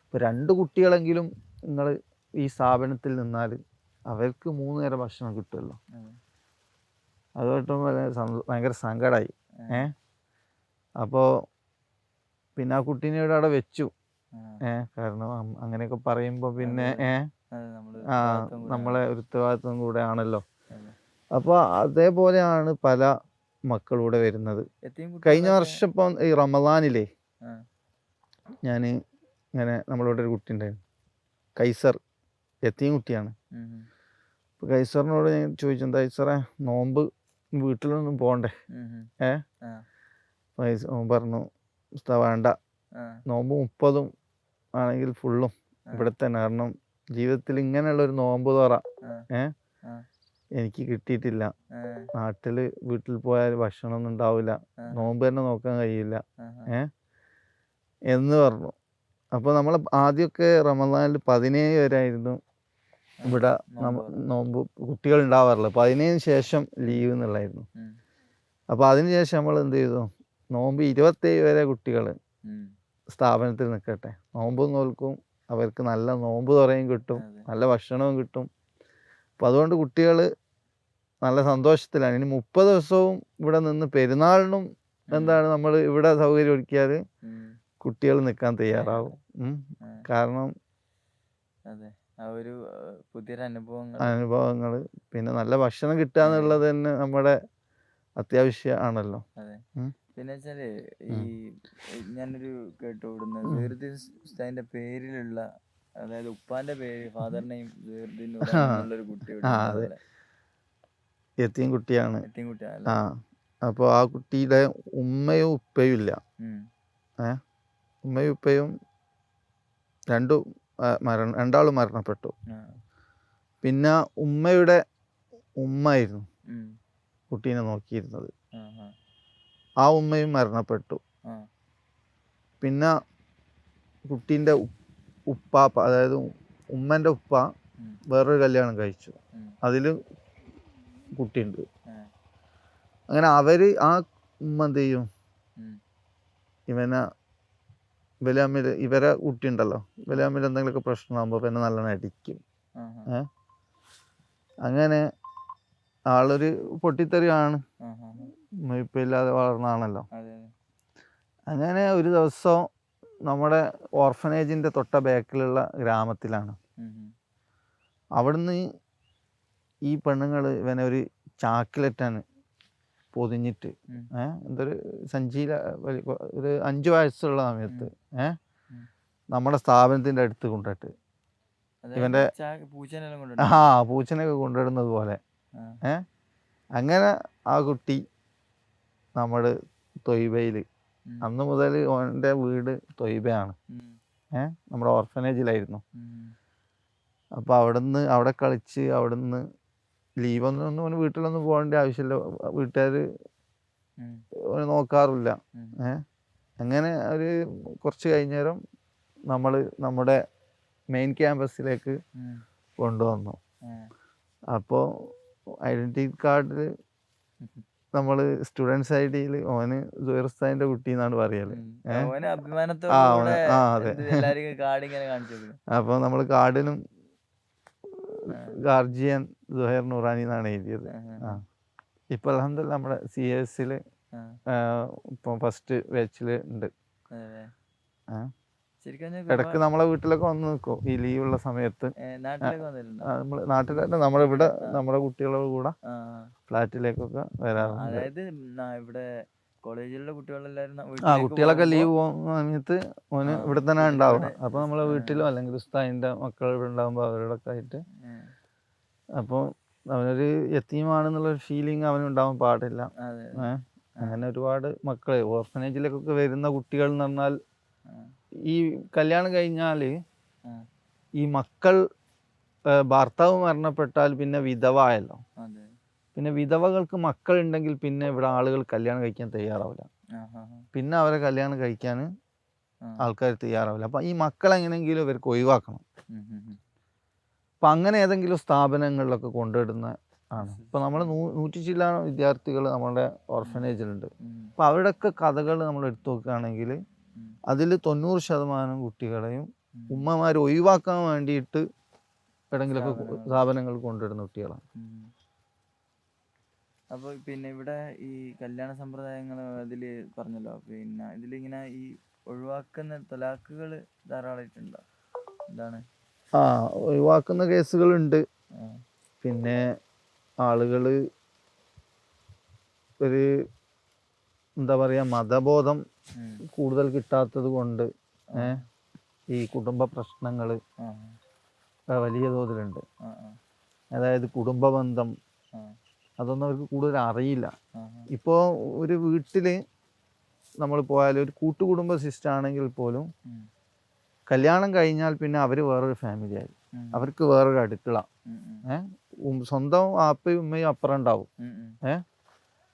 ഇപ്പോൾ 2 കുട്ടികളെങ്കിലും നിങ്ങൾ ഈ സ്ഥാപനത്തിൽ നിന്നാൽ അവർക്ക് 3 നേരം ഭക്ഷണം കിട്ടുമല്ലോ. അതുകൊണ്ട് ഭയങ്കര സങ്കടമായി. അപ്പോൾ പിന്നെ ആ കുട്ടീനെ അവിടെ വെച്ചു. കാരണം അങ്ങനെയൊക്കെ പറയുമ്പോൾ പിന്നെ നമ്മളെ ഒരു ഉത്തരവാദിത്വം കൂടെ ആണല്ലോ. അപ്പോൾ അതേപോലെയാണ് പല മക്കളൂടെ വരുന്നത്. കഴിഞ്ഞ വർഷം ഇപ്പം ഈ റമദാനിലെ ഞാൻ ഇങ്ങനെ നമ്മളിവിടെ ഒരു കുട്ടി ഉണ്ടായിരുന്നു, കൈസർ, എത്തിയും കുട്ടിയാണ്. അപ്പോൾ കൈസറിനോട് ഞാൻ ചോദിച്ചു, എന്താ കൈസറെ നോമ്പ് വീട്ടിലൊന്നും പോകണ്ടേ? പറഞ്ഞു വേണ്ട, നോമ്പ് 30 ആണെങ്കിൽ ഫുള്ളും ഇവിടെ തന്നെ. കാരണം ജീവിതത്തിൽ ഇങ്ങനെയുള്ളൊരു നോമ്പ് തുറ എനിക്ക് കിട്ടിയിട്ടില്ല. നാട്ടിൽ വീട്ടിൽ പോയാൽ ഭക്ഷണമൊന്നും ഉണ്ടാവില്ല, നോമ്പ് തന്നെ നോക്കാൻ കഴിയില്ല എന്ന് പറഞ്ഞു. അപ്പോൾ നമ്മൾ ആദ്യമൊക്കെ റമദാനിൽ 17 വരെയായിരുന്നു ഇവിടെ നോമ്പ് കുട്ടികൾ ഉണ്ടാവാറില്ല. 17 ശേഷം ലീവ് എന്നുള്ളായിരുന്നു. അപ്പോൾ അതിന് ശേഷം നമ്മൾ എന്ത് ചെയ്തു, നോമ്പ് 27 വരെ കുട്ടികൾ സ്ഥാപനത്തിൽ നിൽക്കട്ടെ, നോമ്പ് നോൽക്കും, അവർക്ക് നല്ല നോമ്പ് തുറയും കിട്ടും, നല്ല ഭക്ഷണവും കിട്ടും. അപ്പോൾ അതുകൊണ്ട് കുട്ടികൾ നല്ല സന്തോഷത്തിലാണ്. ഇനി 30 ദിവസവും ഇവിടെ നിന്ന് പെരുന്നാളിനും എന്താണ് നമ്മൾ ഇവിടെ സൗകര്യം ഒരുക്കിയാൽ കുട്ടികൾ നിൽക്കാൻ തയ്യാറാവും. കാരണം പുതിയൊരു അനുഭവങ്ങൾ, പിന്നെ നല്ല ഭക്ഷണം കിട്ടുക എന്നുള്ളത് തന്നെ നമ്മുടെ അത്യാവശ്യം ആണല്ലോ. പിന്നെ വെച്ചാല് ഈ ഞാനൊരു കേട്ടുവിടുന്നത് സീറുദ്ദീൻ ഉസ്താദിന്റെ പേരിലുള്ള, അതായത് ഉപ്പാന്റെ പേര് ഫാദർ നെയിം സീറുദ്ദീൻ എന്നുള്ളൊരു കുട്ടി എത്തിയും കുട്ടിയാണ്. അപ്പോൾ ആ കുട്ടിയുടെ ഉമ്മയും ഉപ്പയും ഇല്ല. ഉമ്മയും ഉപ്പയും രണ്ടാളും മരണപ്പെട്ടു. പിന്നെ ഉമ്മയുടെ ഉമ്മയായിരുന്നു കുട്ടീനെ നോക്കിയിരുന്നത്, ആ ഉമ്മയും മരണപ്പെട്ടു. പിന്നെ കുട്ടീൻ്റെ ഉപ്പാപ്പ, അതായത് ഉമ്മൻ്റെ ഉപ്പ വേറൊരു കല്യാണം കഴിച്ചു, അതിൽ കുട്ടിയുണ്ട്. അങ്ങനെ അവര് ആ ഉമ്മ എന്ത് ചെയ്യും, ഇവരെ കുട്ടി ഉണ്ടല്ലോ, ഇവരെ തമ്മിൽ എന്തെങ്കിലുമൊക്കെ പ്രശ്നമാകുമ്പോൾ പിന്നെ നല്ലോണം അടിക്കും. അങ്ങനെ ആളൊരു പൊട്ടിത്തെറിയാണ്, ഇപ്പം ഇല്ലാതെ വളർന്നാണല്ലോ. അങ്ങനെ ഒരു ദിവസം നമ്മുടെ ഓർഫനേജിൻ്റെ തൊട്ട ബാക്കിലുള്ള ഗ്രാമത്തിലാണ്, അവിടുന്ന് ഈ പെണ്ണുങ്ങൾ ഇവനെ ഒരു ചാക്കിലെറ്റാണ് പൊതിഞ്ഞിട്ട് എന്തൊരു സഞ്ചിയിൽ ഒരു 5 വയസ്സുള്ള സമയത്ത് നമ്മുടെ സ്ഥാപനത്തിൻ്റെ അടുത്ത് കൊണ്ടിട്ട് ഇവൻ്റെ പൂച്ചനൊക്കെ കൊണ്ടിടുന്നത് പോലെ അങ്ങനെ ആ കുട്ടി നമ്മൾ തൊയ്ബയിൽ, അന്ന് മുതൽ ഓൻ്റെ വീട് തൊയ്ബയാണ്, നമ്മുടെ ഓർഫനേജിലായിരുന്നു. അപ്പോൾ അവിടെ കളിച്ച് അവിടുന്ന് ലീവൊന്നും അവന് വീട്ടിലൊന്നും പോകേണ്ട ആവശ്യമില്ല, വീട്ടുകാർ നോക്കാറില്ല. അങ്ങനെ ഒരു കുറച്ച് കഴിഞ്ഞേരം നമ്മൾ നമ്മുടെ മെയിൻ ക്യാമ്പസിലേക്ക് കൊണ്ടുവന്നു. അപ്പോൾ ഐഡൻറ്റിറ്റി കാർഡിൽ നമ്മൾ സ്റ്റുഡൻസ് ഐഡിയിൽ ഓന് സുഹൈർ ഉസ്താദിന്റെ കുട്ടി എന്നാണ് പറയല്. അപ്പോൾ നമ്മൾ കാർഡിനും ഗാർജിയൻ സുഹൈർ നൂറാനി എന്നാണ് എഴുതിയത്. ഇപ്പൊ അൽഹംദുലില്ലാ നമ്മുടെ CS ഇപ്പം ഫസ്റ്റ് ബാച്ചിൽ ഉണ്ട്. ഇടയ്ക്ക് നമ്മളെ വീട്ടിലൊക്കെ വന്ന് നിൽക്കും ഈ ലീവുള്ള സമയത്ത്. നമ്മൾ നാട്ടിലല്ല, നമ്മളിവിടെ നമ്മുടെ കുട്ടികളുടെ കൂടെ ഫ്ലാറ്റിലേക്കൊക്കെ വരാറുണ്ട്. അതായത് ഇവിടെ കോളേജിലുള്ള കുട്ടികളെല്ലാരും കുട്ടികളൊക്കെ ലീവ് പോകുന്ന സമയത്ത് ഓന് ഇവിടെ തന്നെ ഉണ്ടാവുക. അപ്പോൾ നമ്മളെ വീട്ടിലോ അല്ലെങ്കിൽ ഉസ്താദിന്റെ മക്കൾ ഇവിടെ ഉണ്ടാകുമ്പോൾ അവരോടൊക്കെ ആയിട്ട്. അപ്പോൾ അവനൊരു യത്തീമാണെന്നുള്ളൊരു ഫീലിംഗ് അവനുണ്ടാവാൻ പാടില്ല. അതെ ഏഹ് അങ്ങനെ ഒരുപാട് മക്കൾ ഓർഫനേജിലേക്കൊക്കെ വരുന്ന കുട്ടികൾ എന്ന് പറഞ്ഞാൽ ഈ കല്യാണം കഴിഞ്ഞാൽ ആ. ഈ മക്കൾ ഭർത്താവ് മരണപ്പെട്ടാൽ പിന്നെ വിധവായല്ലോ. അതെ പിന്നെ വിധവകൾക്ക് മക്കളുണ്ടെങ്കിൽ പിന്നെ ഇവിടെ ആളുകൾ കല്യാണം കഴിക്കാൻ തയ്യാറാവില്ല. പിന്നെ അവരെ കല്യാണം കഴിക്കാൻ ആൾക്കാർ തയ്യാറാവില്ല. അപ്പം ഈ മക്കളെങ്ങനെയെങ്കിലും ഇവർക്ക് ഒഴിവാക്കണം. അപ്പം അങ്ങനെ ഏതെങ്കിലും സ്ഥാപനങ്ങളിലൊക്കെ കൊണ്ടുവരുന്ന ആണ്. ഇപ്പം നമ്മൾ 100 ചില്ലാനം വിദ്യാർത്ഥികൾ നമ്മുടെ ഓർഫനേജിലുണ്ട്. അപ്പം അവരുടെയൊക്കെ കഥകൾ നമ്മൾ എടുത്തു നോക്കുകയാണെങ്കിൽ അതിൽ 90% കുട്ടികളെയും ഉമ്മമാർ ഒഴിവാക്കാൻ വേണ്ടിയിട്ട് എവിടെയെങ്കിലുമൊക്കെ സ്ഥാപനങ്ങൾ കൊണ്ടുവരുന്ന കുട്ടികളാണ്. അപ്പോൾ പിന്നെ ഇവിടെ ഈ കല്യാണ സമ്പ്രദായങ്ങൾ അതിൽ പറഞ്ഞല്ലോ, പിന്നെ ഇതിലിങ്ങനെ ഈ ഒഴിവാക്കുന്ന തലാഖുകൾ ധാരാളമായിട്ടുണ്ടോ? എന്താണ് ഒഴിവാക്കുന്ന കേസുകളുണ്ട്. പിന്നെ ആളുകൾ ഒരു എന്താ പറയുക, മതബോധം കൂടുതൽ കിട്ടാത്തത് കൊണ്ട് ഈ കുടുംബ പ്രശ്നങ്ങൾ വലിയ തോതിലുണ്ട്. അതായത് കുടുംബ ബന്ധം അതൊന്നും അവർക്ക് കൂടുതൽ അറിയില്ല. ഇപ്പോൾ ഒരു വീട്ടിൽ നമ്മൾ പോയാൽ ഒരു കൂട്ടുകുടുംബ സിസ്റ്റം ആണെങ്കിൽ പോലും കല്യാണം കഴിഞ്ഞാൽ പിന്നെ അവർ വേറൊരു ഫാമിലി ആയി, അവർക്ക് വേറൊരു അടുക്കള, സ്വന്തം ആപ്പയും ഉമ്മയും അപ്പുറം ഉണ്ടാവും.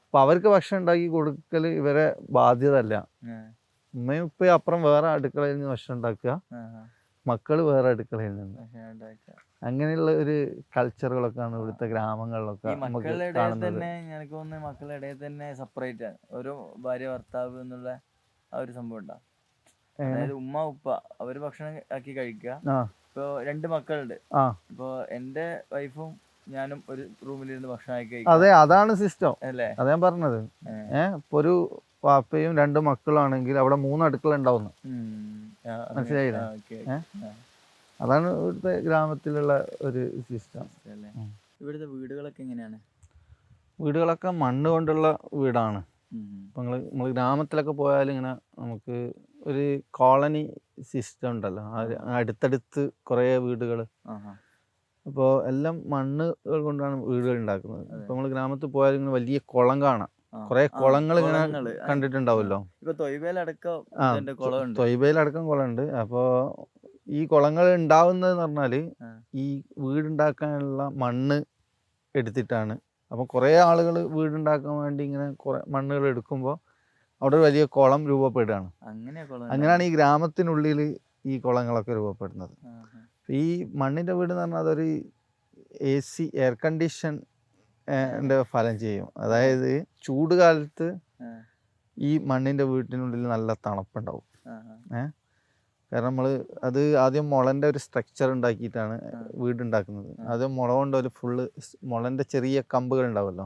അപ്പം അവർക്ക് ഭക്ഷണം ഉണ്ടാക്കി കൊടുക്കൽ ഇവരെ ബാധ്യത അല്ല. ഉമ്മയും ഉപ്പയും അപ്പുറം വേറെ അടുക്കളയിൽ നിന്ന് ഭക്ഷണം ഉണ്ടാക്കുക, മക്കൾ വേറെ അടുക്കളയിൽ നിന്ന്. അങ്ങനെയുള്ള ഒരു കൾച്ചറുകളൊക്കെയാണ് ഇവിടുത്തെ ഗ്രാമങ്ങളിലൊക്കെ നമുക്ക് കാണുന്നത്. എനിക്ക് തോന്നുന്നു മക്കളുടെ ഇടയിൽ തന്നെ സെപ്പറേറ്റ് ആണ്, ഒരു ഭാര്യ ഭർത്താവ് എന്നുള്ള ആ ഒരു സംഭവം ഉണ്ടാവും. അതായത് ഉമ്മ ഉപ്പ അവര് ഭക്ഷണം ആക്കി കഴിക്കുക. ഇപ്പൊ 2 മക്കളുണ്ട്. ഇപ്പൊ എന്റെ വൈഫും ഞാനും ഒരു റൂമിലിരുന്ന് ഭക്ഷണം ആക്കി കഴിക്കുക. അതെ, അതാണ് സിസ്റ്റം അല്ലേ? അതാ ഞാൻ പറഞ്ഞത്. ഇപ്പൊ ഒരു വാപ്പയും 2 മക്കളാണെങ്കിൽ അവിടെ 3 അടുക്കള ഉണ്ടാവുന്നു. മനസ്സിലായില്ലേ? അതാണ് ഇവിടുത്തെ ഗ്രാമത്തിലുള്ള ഒരു സിസ്റ്റം. ഇവിടുത്തെ വീടുകളൊക്കെ എങ്ങനെയാണ്? വീടുകളൊക്കെ മണ്ണ് കൊണ്ടുള്ള വീടാണ്. ഇപ്പം നമ്മൾ ഗ്രാമത്തിലൊക്കെ പോയാൽ ഇങ്ങനെ നമുക്ക് ഒരു കോളനി സിസ്റ്റം ഉണ്ടല്ലോ, അടുത്തടുത്ത് കുറേ വീടുകൾ. അപ്പോൾ എല്ലാം മണ്ണുകൾ കൊണ്ടാണ് വീടുകൾ ഉണ്ടാക്കുന്നത്. ഇപ്പം നമ്മൾ ഗ്രാമത്തിൽ പോയാൽ ഇങ്ങനെ വലിയ കുളം കാണാം, കുറേ കുളങ്ങൾ ഇങ്ങനെ കണ്ടിട്ടുണ്ടാവുമല്ലോ. തൊയ്ബയിലടക്കം കുളമുണ്ട്. അപ്പോൾ ഈ കുളങ്ങൾ ഉണ്ടാവുന്നതെന്ന് പറഞ്ഞാൽ ഈ വീടുണ്ടാക്കാനുള്ള മണ്ണ് എടുത്തിട്ടാണ്. അപ്പോൾ കുറേ ആളുകൾ വീടുണ്ടാക്കാൻ വേണ്ടി ഇങ്ങനെ കുറേ മണ്ണുകൾ എടുക്കുമ്പോൾ അവിടെ ഒരു വലിയ കുളം രൂപപ്പെടുകയാണ്. അങ്ങനെയാണ് ഈ ഗ്രാമത്തിനുള്ളിൽ ഈ കുളങ്ങളൊക്കെ രൂപപ്പെടുന്നത്. ഈ മണ്ണിൻ്റെ വീട് എന്ന് പറഞ്ഞാൽ അതൊരു AC എയർ കണ്ടീഷൻ ഫലം ചെയ്യും. അതായത് ചൂട് കാലത്ത് ഈ മണ്ണിൻ്റെ വീട്ടിനുള്ളിൽ നല്ല തണുപ്പുണ്ടാവും. കാരണം നമ്മൾ അത് ആദ്യം മുളൻ്റെ ഒരു സ്ട്രക്ചർ ഉണ്ടാക്കിയിട്ടാണ് വീടുണ്ടാക്കുന്നത്. ആദ്യം മുള കൊണ്ട് ഒരു ഫുള്ള് മുളൻ്റെ ചെറിയ കമ്പുകൾ ഉണ്ടാവുമല്ലോ,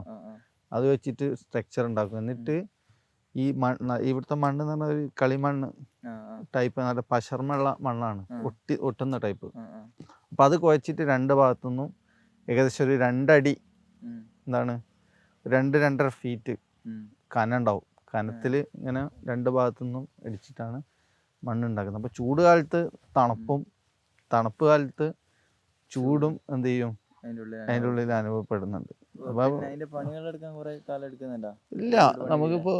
അത് വെച്ചിട്ട് സ്ട്രക്ചർ ഉണ്ടാക്കും. എന്നിട്ട് ഈ ഇവിടുത്തെ മണ്ണ് എന്ന് പറഞ്ഞാൽ ഒരു കളിമണ്ണ് ടൈപ്പ്, നല്ല പശർമുള്ള മണ്ണാണ്, ഒട്ടുന്ന ടൈപ്പ്. അപ്പം അത് കുഴച്ചിട്ട് 2 ഭാഗത്തുനിന്നും ഏകദേശം ഒരു 2 അടി, എന്താണ് 2-2.5 ഫീറ്റ് കനം ഉണ്ടാവും. കനത്തിൽ ഇങ്ങനെ 2 ഭാഗത്തുനിന്നും അടിച്ചിട്ടാണ് മണ്ണുണ്ടാക്കുന്നത്. അപ്പോൾ ചൂട് കാലത്ത് തണുപ്പും തണുപ്പ് കാലത്ത് ചൂടും എന്ത് ചെയ്യും അതിൻ്റെ ഉള്ളിൽ അനുഭവപ്പെടുന്നുണ്ട്. ഇല്ല, നമുക്കിപ്പോൾ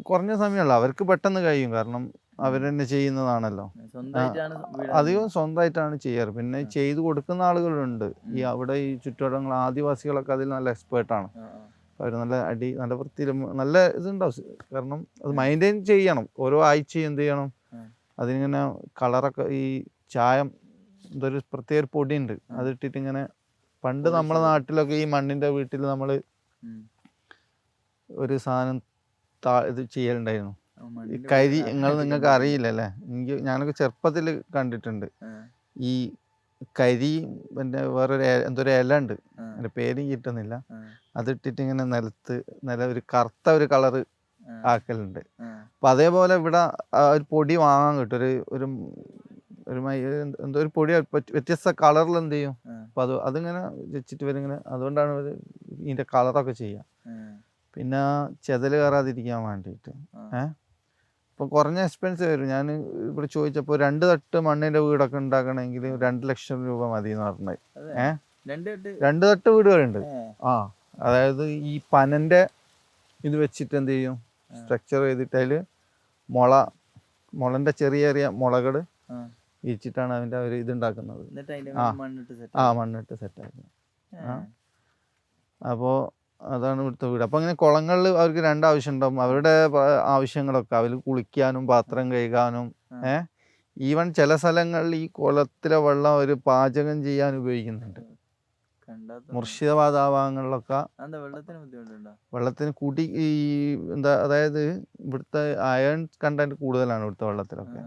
കുറഞ്ഞ സമയമുള്ളൂ. അവർക്ക് പെട്ടെന്ന് കഴിയും, കാരണം അവർ തന്നെ ചെയ്യുന്നതാണല്ലോ. അധികം സ്വന്തമായിട്ടാണ് ചെയ്യാറ്. പിന്നെ ചെയ്തു കൊടുക്കുന്ന ആളുകളുണ്ട്. ഈ അവിടെ ഈ ചുറ്റുവട്ടങ്ങൾ ആദിവാസികളൊക്കെ അതിൽ നല്ല എക്സ്പേർട്ടാണ്. അവർ നല്ല വൃത്തിയിൽ നല്ല ഇതുണ്ടാവും. കാരണം അത് മെയിൻറ്റെയിൻ ചെയ്യണം. ഓരോ ആഴ്ചയും എന്ത് ചെയ്യണം, അതിനിങ്ങനെ കളറൊക്കെ ഈ ചായം എന്തൊരു പ്രത്യേക പൊടിയുണ്ട്, അതിട്ടിട്ട് ഇങ്ങനെ. പണ്ട് നമ്മളെ നാട്ടിലൊക്കെ ഈ മണ്ണിൻ്റെ വീട്ടിൽ നമ്മൾ ഒരു സാധനം ഇത് ചെയ്യലുണ്ടായിരുന്നു, ഈ കരി. നിങ്ങൾക്ക് അറിയില്ലല്ലേ? ഞാനൊക്കെ ചെറുപ്പത്തിൽ കണ്ടിട്ടുണ്ട്. ഈ കരി പിന്നെ വേറൊരു എന്തൊരു ഇല ഉണ്ട്, എൻ്റെ പേരും കിട്ടുന്നില്ല, അതിട്ടിട്ട് ഇങ്ങനെ ഒരു കറുത്ത ഒരു കളറ് ആക്കലുണ്ട്. അപ്പം അതേപോലെ ഇവിടെ ഒരു പൊടി വാങ്ങാൻ കിട്ടും, ഒരു എന്തോ ഒരു പൊടി വ്യത്യസ്ത കളറിൽ എന്ത് ചെയ്യും. അപ്പം അതിങ്ങനെ വെച്ചിട്ട് വരിങ്ങനെ, അതുകൊണ്ടാണ് ഇതിൻ്റെ കളറൊക്കെ ചെയ്യുക. പിന്നെ ചെതൽ കയറാതിരിക്കാൻ വേണ്ടിയിട്ട്. ഇപ്പം കുറഞ്ഞ എക്സ്പെൻസ് വരും. ഞാൻ ഇവിടെ ചോദിച്ചപ്പോൾ 2 തട്ട് മണ്ണിൻ്റെ വീടൊക്കെ ഉണ്ടാക്കണമെങ്കിൽ 2 ലക്ഷം രൂപ മതി എന്ന് പറഞ്ഞത്. രണ്ട് തട്ട് വീടുകളുണ്ട്. ഏ. ആ അതായത് ഈ പനന്റെ ഇത് വെച്ചിട്ട് എന്ത് ചെയ്യും, സ്ട്രക്ചർ ചെയ്തിട്ട് അതിൽ മുളന്റെ ചെറിയ ചെറിയ മുളകൾ ഇരിച്ചിട്ടാണ് അതിന്റെ ഒരു ഇതുണ്ടാക്കുന്നത്. എന്നിട്ട് അതിന്റെ ആ. മേലെ മണ്ണിട്ട് set ആ ആക്കും. മണ്ണിട്ട് സെറ്റാക്കുന്നത്. ഏ. അപ്പോൾ അതാണ് ഇവിടുത്തെ വീട്. അപ്പോൾ അങ്ങനെ കുളങ്ങളിൽ അവർക്ക് രണ്ട് ആവശ്യം ഉണ്ടാവും. അവരുടെ ആവശ്യങ്ങളൊക്കെ അവർ കുളിക്കാനും പാത്രം കഴുകാനും ഈവൻ ചില സ്ഥലങ്ങളിൽ ഈ കുളത്തിലെ വെള്ളം അവർ പാചകം ചെയ്യാൻ ഉപയോഗിക്കുന്നുണ്ട്. മുർഷിദാബാദ് ആ ഭാഗങ്ങളിലൊക്കെ വെള്ളത്തിന് കൂട്ടി ഈ എന്താ, അതായത് ഇവിടുത്തെ അയൺ കണ്ടന്റ് കൂടുതലാണ് ഇവിടുത്തെ വെള്ളത്തിലൊക്കെ.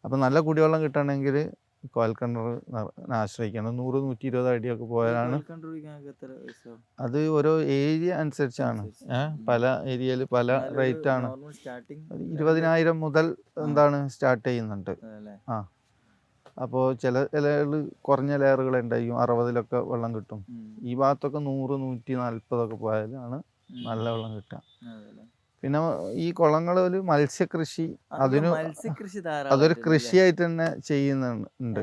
അപ്പം നല്ല കുടിവെള്ളം കിട്ടണമെങ്കിൽ കോൽക്കിണർ ആശ്രയിക്കണം. 100-120 അടിയൊക്കെ പോയാലാണ്. അത് ഓരോ ഏരിയ അനുസരിച്ചാണ്. പല ഏരിയയിൽ പല റേറ്റ് ആണ്. 20,000 മുതൽ എന്താണ് സ്റ്റാർട്ട് ചെയ്യുന്നുണ്ട്. ആ അപ്പോൾ ചില ലെയറിൽ കുറഞ്ഞ ലെയറുകൾ ഉണ്ടായിരിക്കും, 60-ലൊക്കെ വെള്ളം കിട്ടും. ഈ ഭാഗത്തൊക്കെ 100-140 പോയാലാണ് നല്ല വെള്ളം കിട്ടുക. പിന്നെ ഈ കുളങ്ങളിൽ മത്സ്യകൃഷി അതൊരു കൃഷിയായിട്ട് തന്നെ ചെയ്യുന്നുണ്ട്.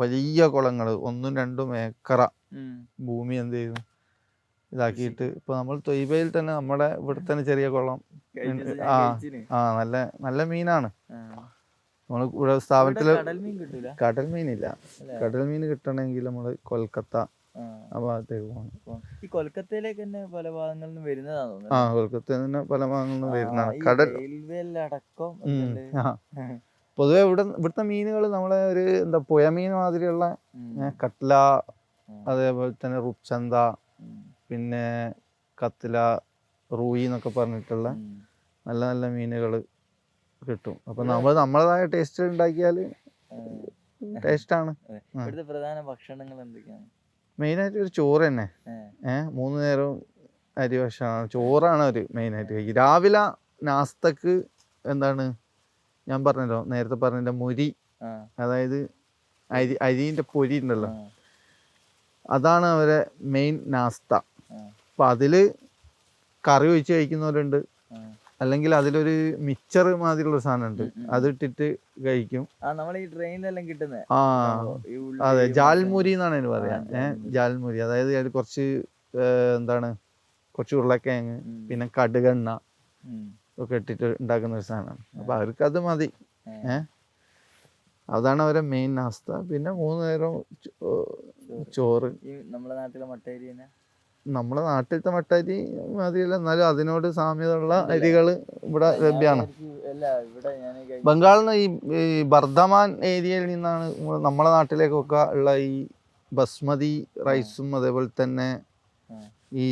വലിയ കുളങ്ങൾ 1-2 ഏക്കറ ഭൂമി എന്ത് ചെയ്തു ഇതാക്കിയിട്ട് ഇപ്പൊ നമ്മൾ തൊയ്ബയിൽ തന്നെ നമ്മുടെ ഇവിടെ തന്നെ ചെറിയ കുളം. നല്ല നല്ല മീനാണ്. നമ്മൾ ഇവിടെ സ്ഥാപനത്തില് കടൽ മീനില്ല. കടൽ മീൻ കിട്ടണമെങ്കിൽ നമ്മള് കൊൽക്കത്ത ആ ഭാഗത്തേക്ക് പോകണം. ഈ കൊൽക്കത്തയിലേക്ക് തന്നെ പല ഭാഗങ്ങളിൽ നിന്ന് വരുന്നതാണോ? കൊൽക്കത്തയിൽ നിന്ന് പല ഭാഗങ്ങളിൽ നിന്ന് വരുന്നതാണ്. കടൽ അടക്കം പൊതുവെ ഇവിടുത്തെ മീനുകൾ നമ്മളെ ഒരു എന്താ പുഴ മീൻ മാതിരിയുള്ള കട്ട്ല, അതേപോലെ തന്നെ റുപ്ചന്ത, പിന്നെ കത്തില, റൂയി എന്നൊക്കെ പറഞ്ഞിട്ടുള്ള നല്ല നല്ല മീനുകൾ കിട്ടും. അപ്പൊ നമ്മളതായ ടേസ്റ്റ് ഉണ്ടാക്കിയാല് ടേസ്റ്റാണ്. പ്രധാന ഭക്ഷണങ്ങൾ എന്തൊക്കെയാണ്? മെയിനായിട്ട് ഒരു ചോറ് തന്നെ. 3 നേരവും അരി ഭക്ഷണമാണ്, ചോറാണ് ഒരു മെയിനായിട്ട് കഴിക്കുക. രാവിലെ നാസ്തക്ക് എന്താണ് ഞാൻ പറഞ്ഞല്ലോ, നേരത്തെ പറഞ്ഞ മുരി, അതായത് അരിന്റെ പൊരി ഉണ്ടല്ലോ, അതാണ് അവരെ മെയിൻ നാസ്ത. അപ്പൊ അതില് കറി ഒഴിച്ച് കഴിക്കുന്നവരുണ്ട്, അല്ലെങ്കിൽ അതിലൊരു മിച്ചർ മാതിരിയുള്ള സാധനം ഉണ്ട്, അതിട്ടിട്ട് കഴിക്കും. അതെ, ജാൽമുരി എന്നാണ് അതിന് പറയാ. ജാൽമുരി അതായത് അതിൽ കുറച്ച് എന്താണ് കുറച്ച് ഉരുളക്കിഴങ്ങ് പിന്നെ കടുകെണ്ണ ഒക്കെ ഇട്ടിട്ട് ഉണ്ടാക്കുന്ന ഒരു സാധനമാണ്. അപ്പൊ അവർക്ക് അത് മതി. അതാണ് അവരെ മെയിൻ നാസ്ത. പിന്നെ 3 നേരം ചോറ്. നമ്മുടെ നാട്ടിലത്തെ മട്ടരി മാതിരിയല്ല, എന്നാലും അതിനോട് സാമ്യതയുള്ള അരികൾ ഇവിടെ ലഭ്യമാണ്. ബംഗാളിൽ നിന്ന് ഈ ബർദ്ധമാൻ ഏരിയയിൽ നിന്നാണ് നമ്മളെ നാട്ടിലേക്കൊക്കെ ഉള്ള ഈ ബസ്മതി റൈസും അതേപോലെ തന്നെ ഈ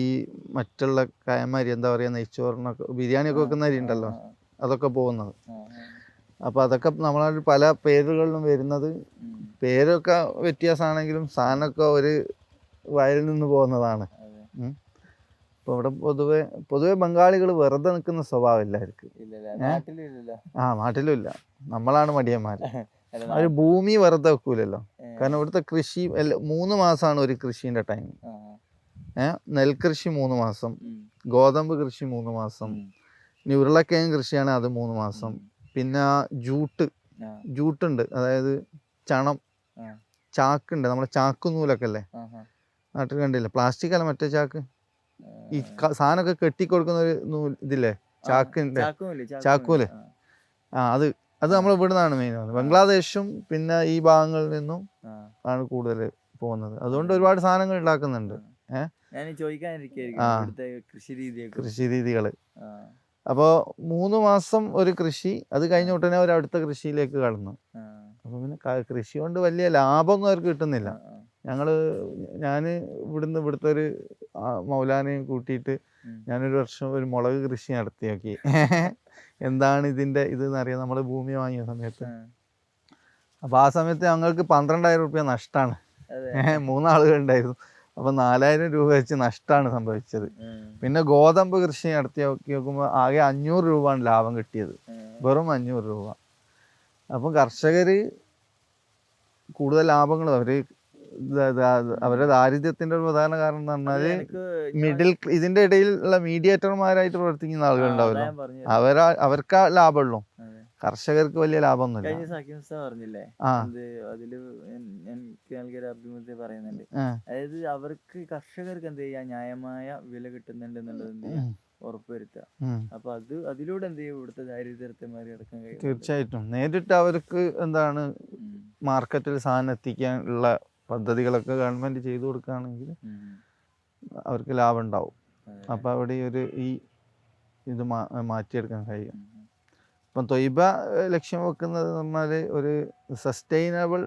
മറ്റുള്ള കായമരി, എന്താ പറയുക, നെയ്ച്ചോറിനൊക്കെ ബിരിയാണിയൊക്കെ വെക്കുന്ന അരി ഉണ്ടല്ലോ, അതൊക്കെ പോകുന്നത്. അപ്പോൾ അതൊക്കെ നമ്മളെ പല പേരുകളിലും വരുന്നത്, പേരൊക്കെ വ്യത്യാസമാണെങ്കിലും സാധനമൊക്കെ ഒരു വയലിൽ നിന്ന് പോകുന്നതാണ്. ഇപ്പൊ ഇവിടെ പൊതുവെ ബംഗാളികൾ വെറുതെ നിൽക്കുന്ന സ്വഭാവം എല്ലാവർക്കും. നാട്ടിലും ഇല്ല. നമ്മളാണ് മടിയന്മാർ. ഒരു ഭൂമി വെറുതെ വെക്കൂലല്ലോ. കാരണം ഇവിടുത്തെ കൃഷി 3 മാസമാണ് ഒരു കൃഷിന്റെ ടൈം. നെൽകൃഷി 3 മാസം, ഗോതമ്പ് കൃഷി 3 മാസം, ഇനി ഉരുളക്കിഴങ്ങ് കൃഷിയാണ് അത് 3 മാസം. പിന്നെ ജൂട്ടുണ്ട്, അതായത് ചണം, ചാക്കുണ്ട്. നമ്മളെ ചാക്കുന്നൂലൊക്കെ അല്ലേ നാട്ടിൽ കണ്ടില്ലേ, പ്ലാസ്റ്റിക് അല്ല, മറ്റേ ചാക്ക്, ഈ സാധനമൊക്കെ കെട്ടിക്കൊടുക്കുന്ന ഒരു ഇതില്ലേ, ചാക്കിന്റെ ചാക്കൂല്. അത് നമ്മൾ ഇവിടെ നിന്നാണ് മെയിൻ. ബംഗ്ലാദേശും പിന്നെ ഈ ഭാഗങ്ങളിൽ നിന്നും ആണ് കൂടുതൽ പോകുന്നത്. അതുകൊണ്ട് ഒരുപാട് സാധനങ്ങൾ ഉണ്ടാക്കുന്നുണ്ട്. കൃഷി രീതികള്. അപ്പോൾ 3 മാസം ഒരു കൃഷി, അത് കഴിഞ്ഞ ഉടനെ അവർ അടുത്ത കൃഷിയിലേക്ക് കടന്നു. അപ്പൊ പിന്നെ കൃഷി കൊണ്ട് വലിയ ലാഭമൊന്നും അവർക്ക് കിട്ടുന്നില്ല. ഞാൻ ഇവിടുത്തെ ഒരു മൗലാനയും കൂട്ടിയിട്ട് ഞാനൊരു വർഷം ഒരു മുളക് കൃഷി നടത്തി നോക്കി. എന്താണ് ഇതിന്റെ ഇതെന്നറിയാം. നമ്മൾ ഭൂമി വാങ്ങിയ സമയത്ത്, അപ്പൊ ആ സമയത്ത് ഞങ്ങൾക്ക് 12,000 രൂപ നഷ്ടമാണ്. 3 ആളുകൾ ഉണ്ടായിരുന്നു. അപ്പൊ 4,000 രൂപ വെച്ച് നഷ്ടമാണ് സംഭവിച്ചത്. പിന്നെ ഗോതമ്പ് കൃഷി നടത്തി നോക്കുമ്പോൾ ആകെ 500 രൂപയാണ് ലാഭം കിട്ടിയത്, വെറും 500 രൂപ. അപ്പം കർഷകര് കൂടുതൽ ലാഭങ്ങൾ അവരുടെ ദാരിദ്ര്യത്തിന്റെ ഒരു പ്രധാന കാരണം എന്ന് പറഞ്ഞാല് ഇതിന്റെ ഇടയിലുള്ള മീഡിയേറ്റർമാരായിട്ട് പ്രവർത്തിക്കുന്ന ആളുകൾ ഉണ്ടാവില്ല. അവർക്ക് ലാഭമുള്ളൂ. കർഷകർക്ക് വലിയ ലാഭമൊന്നുമില്ല. കഴിഞ്ഞ സക്കീം ഉസ്താദ് പറഞ്ഞില്ലേ, ആ എന്ത് അതില് എനിക്ക് നൽകിയൊരു അഭിമുഖത്തിൽ പറയുന്നുണ്ട്, ആ, അതായത് അവർക്ക് കർഷകർക്ക് എന്ത് ചെയ്യാ, ന്യായമായ വില കിട്ടുന്നുണ്ട് എന്നുള്ളത് എന്ത് ചെയ്യാ, ഉം, ഉറപ്പുവരുത്തുക. ഉം. അപ്പൊ അതിലൂടെ എന്ത് ചെയ്യും, ഇവിടുത്തെ ദാരിദ്ര്യത്തെ മറികടക്കാൻ കഴിയും. തീർച്ചയായിട്ടും നേരിട്ട് അവർക്ക് എന്താണ് മാർക്കറ്റിൽ സാധനം എത്തിക്കാനുള്ള പദ്ധതികളൊക്കെ ഗവൺമെന്റ് ചെയ്തു കൊടുക്കുകയാണെങ്കിൽ അവർക്ക് ലാഭം ഉണ്ടാവും. അപ്പോൾ അവിടെ ഈ ഇത് മാറ്റിയെടുക്കാൻ കഴിയും. ഇപ്പം ത്വയ്ബ ലക്ഷ്യം വെക്കുന്നത് എന്ന് പറഞ്ഞാൽ ഒരു സസ്റ്റൈനബിൾ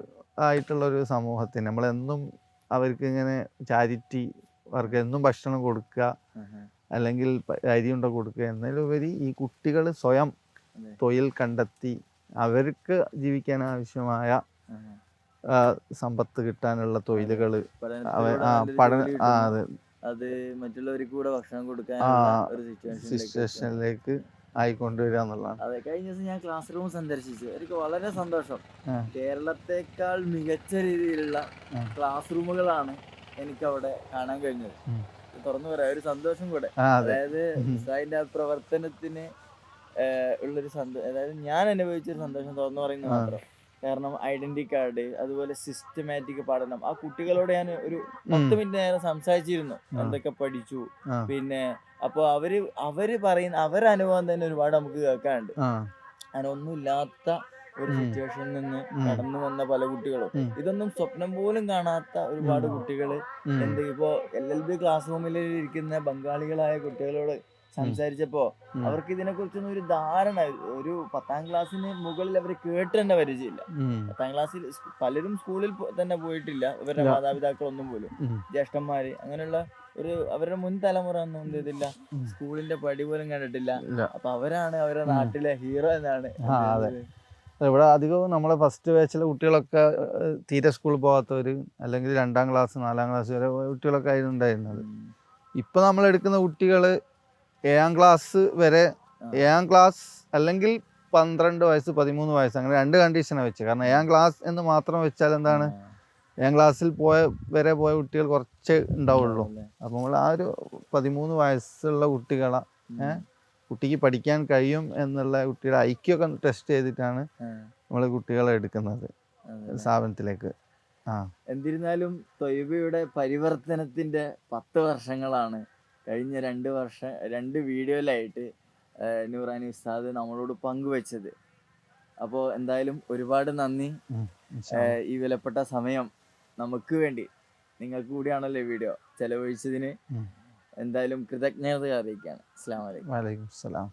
ആയിട്ടുള്ളൊരു സമൂഹത്തിന് നമ്മളെന്നും അവർക്ക് ഇങ്ങനെ ചാരിറ്റി അവർക്ക് എന്നും ഭക്ഷണം കൊടുക്കുക, അല്ലെങ്കിൽ അരി ഉണ്ട കൊടുക്കുക എന്നതിലുപരി ഈ കുട്ടികൾ സ്വയം തൊഴിൽ കണ്ടെത്തി അവർക്ക് ജീവിക്കാൻ ആവശ്യമായ സമ്പത്ത് കിട്ടാനുള്ള തൊഴിലുകൾ അതെ അത് മറ്റുള്ളവർക്ക് കൂടെ ഭക്ഷണം കൊടുക്കാനുള്ള ഒരു സിറ്റുവേഷനിലേക്ക് ആയിക്കൊണ്ടുവരിക എന്നുള്ളതാണ്. അതെ, കഴിഞ്ഞ ദിവസം ഞാൻ ക്ലാസ് റൂം സന്ദർശിച്ചു. എനിക്ക് വളരെ സന്തോഷം. കേരളത്തെക്കാൾ മികച്ച രീതിയിലുള്ള ക്ലാസ് റൂമുകളാണ് എനിക്ക് അവിടെ കാണാൻ കഴിഞ്ഞത്. തുറന്നു പറയാം, ഒരു സന്തോഷം കൂടെ. അതായത് ഉസ്താദിന്റെ ആ പ്രവർത്തനത്തിന് ഉള്ളൊരു സന്തോഷം, അതായത് ഞാൻ അനുഭവിച്ചൊരു സന്തോഷം തുറന്നു പറയുന്നത് മാത്രം. കാരണം ഐഡന്റിറ്റി കാർഡ്, അതുപോലെ സിസ്റ്റമാറ്റിക് പഠനം, ആ കുട്ടികളോട് ഞാൻ ഒരു 10 മിനിറ്റ് നേരം സംസാരിച്ചിരുന്നു, എന്തൊക്കെ പഠിച്ചു. പിന്നെ അപ്പോൾ അവര് പറയുന്ന അവരുടെ അനുഭവം തന്നെ ഒരുപാട് നമുക്ക് കേൾക്കാനുണ്ട്. അങ്ങനെ ഒന്നുമില്ലാത്ത ഒരു സിറ്റുവേഷനിൽ നിന്ന് കടന്നു വന്ന പല കുട്ടികളും, ഇതൊന്നും സ്വപ്നം പോലും കാണാത്ത ഒരുപാട് കുട്ടികൾ എന്ത് ഇപ്പോ LLB ക്ലാസ് റൂമിൽ ഇരിക്കുന്ന ബംഗാളികളായ കുട്ടികളോട് സംസാരിച്ചപ്പോ അവർക്ക് ഇതിനെ കുറിച്ചൊന്നും ഒരു ധാരണ, ഒരു 10ാം ക്ലാസ്സിന് മുകളിൽ അവർ കേട്ട് തന്നെ പരിചയമില്ല. 10ാം ക്ലാസ്സിൽ പലരും സ്കൂളിൽ തന്നെ പോയിട്ടില്ല, ഇവരുടെ മാതാപിതാക്കളൊന്നും പോലും, ജ്യേഷ്ഠന്മാര്, അങ്ങനെയുള്ള ഒരു അവരുടെ മുൻ തലമുറ ഒന്നും എന്ത് ചെയ്തില്ല, സ്കൂളിന്റെ പടി പോലും കണ്ടിട്ടില്ല. അപ്പൊ അവരാണ് അവരുടെ നാട്ടിലെ ഹീറോ എന്നാണ്. ഇവിടെ അധികവും നമ്മളെ ഫസ്റ്റ് ബാച്ചിലെ കുട്ടികളൊക്കെ തീരെ സ്കൂളിൽ പോകാത്തവർ, അല്ലെങ്കിൽ 2ാം ക്ലാസ് 4ാം ക്ലാസ് വരെ കുട്ടികളൊക്കെ ആയിരുന്നു ഉണ്ടായിരുന്നത്. ഇപ്പൊ നമ്മൾ എടുക്കുന്ന കുട്ടികൾ 7ാം ക്ലാസ് വരെ, 7ാം ക്ലാസ് അല്ലെങ്കിൽ 12 വയസ്സ് 13 വയസ്സ്, അങ്ങനെ 2 കണ്ടീഷനാണ് വെച്ച്. കാരണം 7ാം ക്ലാസ് എന്ന് മാത്രം വെച്ചാൽ എന്താണ്, 7ാം ക്ലാസ്സിൽ വരെ പോയ കുട്ടികൾ കുറച്ച് ഉണ്ടാവുള്ളൂ. അപ്പോൾ നമ്മൾ ആ ഒരു 13 വയസ്സുള്ള കുട്ടികളെ കുട്ടിക്ക് പഠിക്കാൻ കഴിയും എന്നുള്ള കുട്ടിയുടെ ഐക്യമൊക്കെ ടെസ്റ്റ് ചെയ്തിട്ടാണ് നമ്മൾ കുട്ടികളെ എടുക്കുന്നത് സ്ഥാപനത്തിലേക്ക്. എന്നിരുന്നാലും ത്വയ്ബയുടെ പരിവർത്തനത്തിന്റെ 10 വർഷങ്ങളാണ് കഴിഞ്ഞ 2 വീഡിയോയിലായിട്ട് നൂറാനി ഉസ്താദ് നമ്മളോട് പങ്കുവെച്ചത്. അപ്പോൾ എന്തായാലും ഒരുപാട് നന്ദി. ഈ വിലപ്പെട്ട സമയം നമുക്ക് വേണ്ടി, നിങ്ങൾക്ക് കൂടിയാണല്ലോ വീഡിയോ ചെലവഴിച്ചതിന് എന്തായാലും കൃതജ്ഞത അറിയിക്കുകയാണ്. അസ്സലാമു അലൈക്കും. വലൈക്കും സലാം.